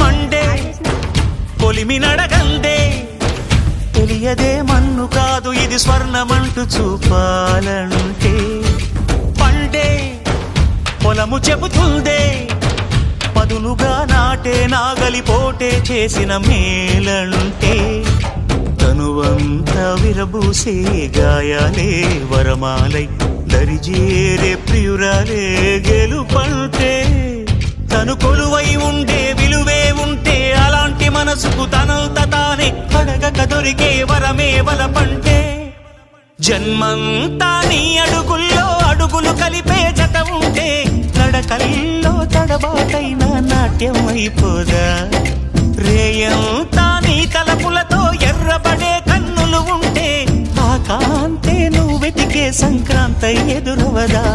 Monday పొలిమి నడగందే తెలియదే మన్ను కాదు ఇది స్వర్ణమంటూ చూపాలంటే పండే పొలము చెబుతుందే పదునుగా నాటే నాగలి పోటే చేసిన మేలంటే తనువంతా విరబూసే గాయాలే వరమాలై దరిజేరే ప్రియురాలే గెలుపంటే తను కొలువై ఉండే విలువే ఉంటే అలాంటి మనసుకు తనంత తానే అడగక దొరికే వరమే వలపంటే జన్మంతా నీ అడుగుల్లో అడుగులు కలిపే జత ఉంటే నడకల్లో తడబాటైన నాట్యం అయిపోదా రేయంతా నీ తలపులతో ఎర్రబడే కన్నులు ఉంటే ఆ కాంతే నువ్వు వెతికే సంక్రాంతి ఎదురవదా